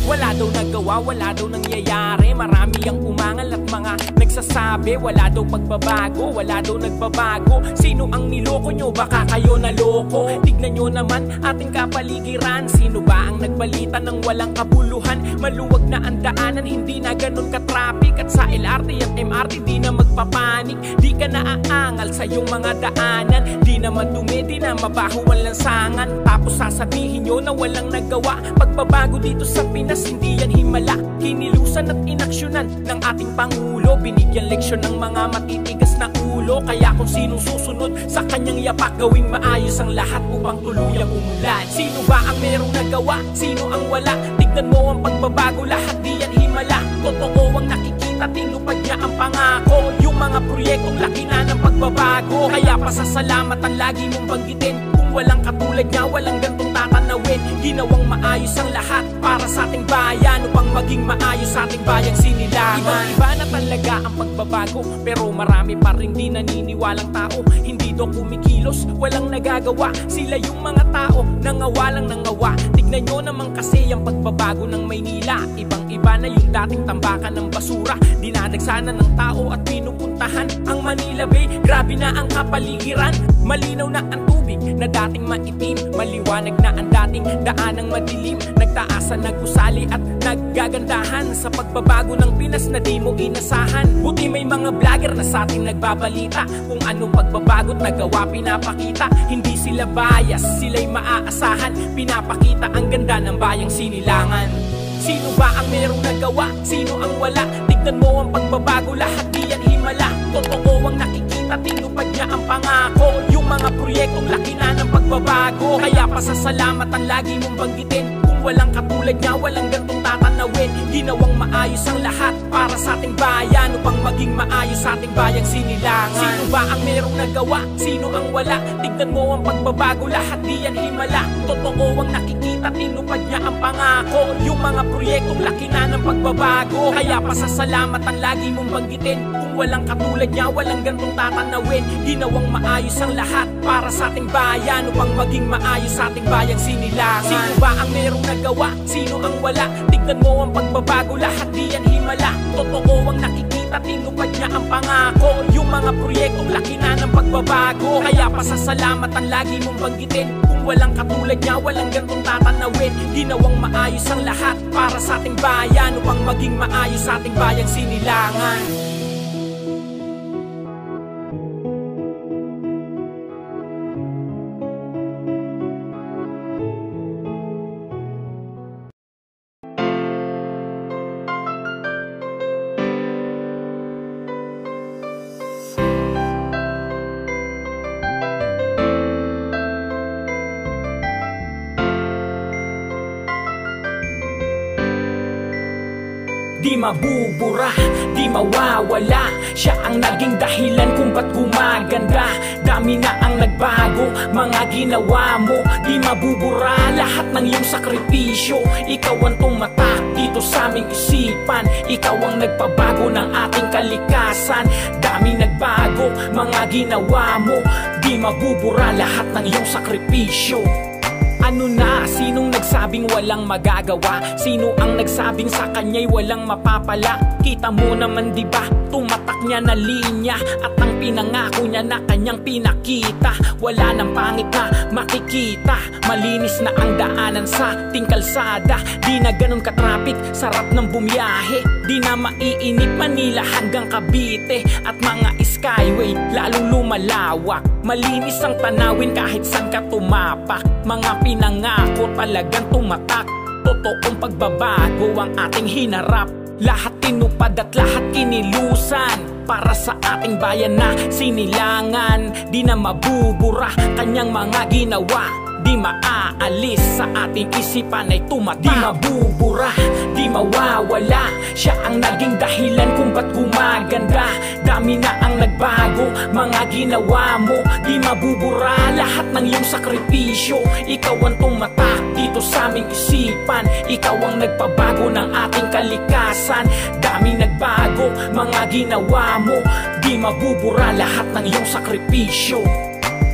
Wala daw nagawa, wala daw nangyayari. Marami ang umangal at mga nagsasabi wala daw pagbabago, wala daw nagbabago. Sino ang niloko nyo? Baka kayo naloko. Tignan nyo naman ating kapaligiran. Sino ba ang nagbalita ng walang kabuluhan? Maluwag na ang daanan, hindi na ganun ka-traffic. At sa LRT at MRT di na magpapanik. Di ka naaangal sa iyong mga daanan. Di naman dumi, di na mabaho ang lansangan. Tapos sasabihin nyo na walang nagawa. Pagbabago dito sa Pinas, hindi yan himala. Kinilusan at inaksyonan ng ating Pangulo. Binigyan leksyon ng mga matitigas na ulo. Kaya kung sinong susunod sa kanyang yapak, gawing maayos ang lahat upang tuluyang umulan. Sino ba ang merong nagawa? Sino ang wala? Tignan mo ang pagbabago, lahat di yan himala. Totoo ang nakikita, tinupad niya ang pangako. Yung mga proyektong laki na ng pagbabago. Kaya pasasalamat ang lagi mong banggitin. Kung walang katulad niya, walang gantong tatanawin. Ginawang maayos ang lahat para sa ating bayan, upang maging maayos sa ating bayang sinilangan. Ibang-iba na talaga ang pagbabago, pero marami pa rin di naniniwalang tao. Hindi daw kumikilos, walang nagagawa. Sila yung mga tao, nangawalang nangawa. Tignan nyo naman kasi ang pagbabago ng Maynila. Ibang-iba na yung dating tambakan ng basura. Dinadagsanan ng tao at pinupuntahan ang Manila Bay. Grabe na ang kapaligiran, malinaw na ang tubig na dating maitim. Maliwanag na ang dating daanang madilim. Nagtaasan, nagusali at naggagandahan sa pagbabago ng Pinas na di mo inasahan. Buti may mga vlogger na sa atin nagbabalita kung anong pagbabago't nagawa pinapakita. Hindi sila bias, sila'y maaasahan. Pinapakita ang ganda ng bayang sinilangan. Sino ba ang merong nagawa? Sino ang wala? Tignan mo ang pagbabago, lahat di yan himala. Totoo ang nakikita, tinupad niya ang pangako. Yung mga proyektong laki na ng pagbabago. Kaya pasasalamat ang lagi mong banggitin. Kung walang katulad niya, walang gantong tatanawin. Ginawang maayos ang lahat para sa ating bayan, upang maging maayos sa ating bayang sinilangan. Sino ba ang merong nagawa? Sino ang wala? Tignan mo ang pagbabago, lahat di yan himala. Totoo ang nakikita, tinupad niya ang pangako. Yung mga proyektong laki na ng pagbabago. Kaya pasasalamat ang lagi mong banggitin. Kung walang katulad niya, walang gantong tatanawin. Ginawang maayos ang lahat para sa ating bayan, upang maging maayos sa ating bayang sinilangan. Sino ba ang merong nagawa? Sino ang wala? Tignan mo ang pagbabago, lahat di yan himala. Totoo ang nakikita, tinupad niya ang pangako. Yung mga proyektong laki na ng pagbabago. Kaya pasasalamat ang lagi mong banggitin. Kung walang katulad niya, walang gantong tatanawin. Ginawang maayos ang lahat para sa ating bayan, upang maging maayos sa ating bayang sinilangan. mabubura, di mawawala. Siya ang naging dahilan kung ba't gumaganda. Dami na ang nagbago, mga ginawa mo, di mabubura lahat ng iyong sakripisyo. Ikaw ang tumatak dito sa aming isipan, ikaw ang nagpabago ng ating kalikasan. Dami nagbago, mga ginawa mo, di mabubura lahat ng iyong sakripisyo. Ano na? Sinong nagsabing walang magagawa? Sino ang nagsabing sa kanya'y walang mapapala? Kita mo naman diba, tumatak niya na linya, at ang pinangako niya na kanyang pinakita. Wala nang pangit na makikita, malinis na ang daanan sa ting kalsada. Di na ganun ka-traffic, sarap ng bumiyahe. Di na maiinip Manila hanggang Cavite, at mga skyway lalong lumalawak. Malinis ang tanawin kahit saan ka tumapak. Mga pinangako talagang tumatak, totoong pagbabago ang ating hinarap. Lahat tinupad at lahat kinilusan, para sa ating bayan na sinilangan. Di na mabubura kanyang mga ginawa, di maaalis sa ating isipan ay tumatak. Di mabubura, di mawawala, siya ang naging dahilan kung ba't gumaganda. Dami na ang nagbago, mga ginawa mo, di mabubura lahat ng iyong sakripisyo. Ikaw ang tumatak dito sa aming isipan, ikaw ang nagpabago ng ating kalikasan. Dami nagbago, mga ginawa mo, di mabubura lahat ng iyong sakripisyo.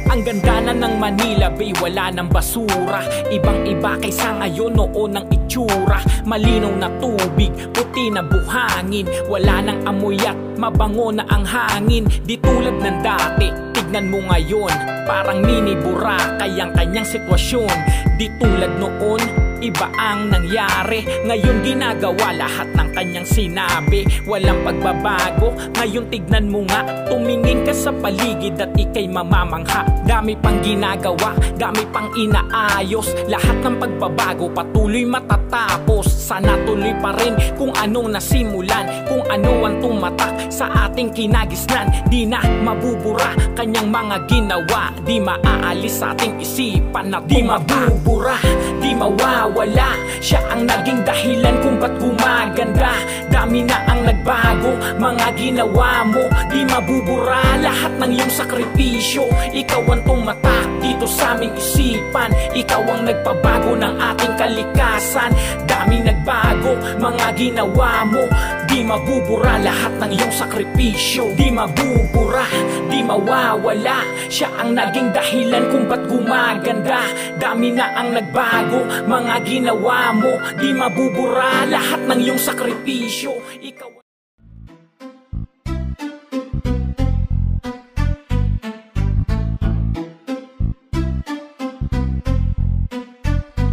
Ang ganda na ng Manila Bay, wala ng basura. Ibang-iba kaysa ngayon, noon ang itsura. Malinaw na tubig, puti na buhangin, wala nang amoy at mabango na ang hangin. Di tulad ng dati, tignan mo ngayon, parang mini Boracay ang kanyang sitwasyon. Di tulad noon, iba ang nangyari. Ngayon ginagawa lahat ng kanyang sinabi, walang pagbabago. Ngayon tignan mo nga, tumingin ka sa paligid at ikay mamamangha. Dami pang ginagawa, dami pang inaayos. Lahat ng pagbabago patuloy matatapos. Sana tuloy pa rin kung anong nasimulan, kung ano ang tumatak sa ating kinagisnan. Di na mabubura kanyang mga ginawa, di maaalis sa ating isipan na di mabubura, di mawawala. Siya ang naging dahilan kung ba't gumaganda. Dami na ang nagbago, mga ginawa mo, di mabubura lahat ng iyong sakripisyo. Ikaw ang tumatak dito sa aming isipan, ikaw ang nagpabago ng ating kalikasan. Dami nagbago, mga ginawa mo, di mabubura lahat ng iyong sakripisyo. Di mabubura, di mawawala, siya ang naging dahilan kung ba't gumaganda. Dami na ang nagbago, mga ginawa mo, di mabubura lahat ng iyong sakripisyo. Ikaw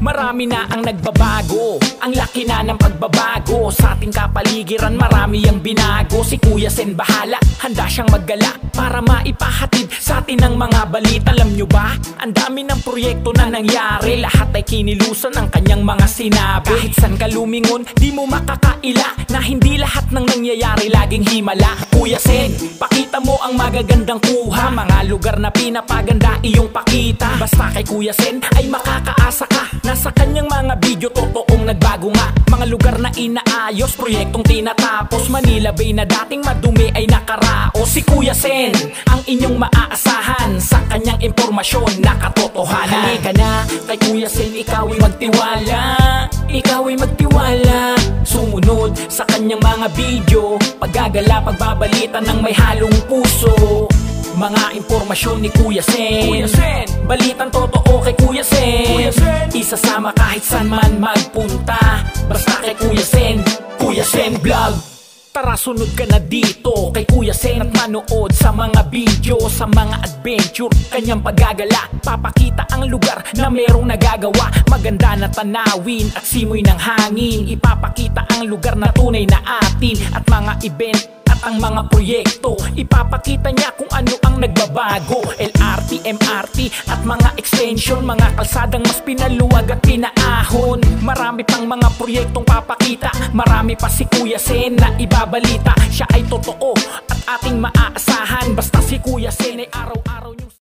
marami na ang nagbabago, ang laki na ng pagbabago. Sa ating kapaligiran marami ang binago. Si Kuya Sen bahala, handa siyang maggala para maipahatid sa atin ang mga balita. Alam nyo ba, ang dami ng proyekto na nangyari, lahat ay kinilusan ng kanyang mga sinabi. Kahit saan ka lumingon, di mo makakaila na hindi lahat ng nangyayari laging himala. Kuya Sen, pakita mo ang magagandang kuha, mga lugar na pinapaganda iyong pakita. Basta kay Kuya Sen ay makakaasa ka na sa kanyang mga video totoong nagbago nga. Mga lugar na inaayos, proyektong tinatapos. Manila Bay na dating madumi ay nakaraos. Si Kuya Sen ang inyong maaasahan, sa kanyang impormasyon na katotohanan. Halika na kay Kuya Sen, ikaw ay magtiwala, ikaw ay magtiwala. Sumunod sa kanyang mga video, paggagala, pagbabalita ng may halong puso. Mga impormasyon ni Kuya Sen, Kuya Sen, balitang totoo kay Kuya Sen, Kuya Sen. Isasama kahit saan man magpunta, basta kay Kuya Sen, Kuya Sen Vlog. Tara sunod ka na dito kay Kuya Sen at manood sa mga video, sa mga adventure, kanyang paggagala. Papakita ang lugar na merong nagagawa, maganda na tanawin at simoy ng hangin. Ipapakita ang lugar na tunay na atin at mga event at ang mga proyekto. Ipapakita niya kung ano ang nagbabago, LRT, MRT at mga extension, mga kalsadang mas pinaluwag at pinaahon. Marami pang mga proyektong papakita, marami pa si Kuya Sen na ibabalita. Siya ay totoo at ating maaasahan, basta si Kuya Sen ay araw-araw niyong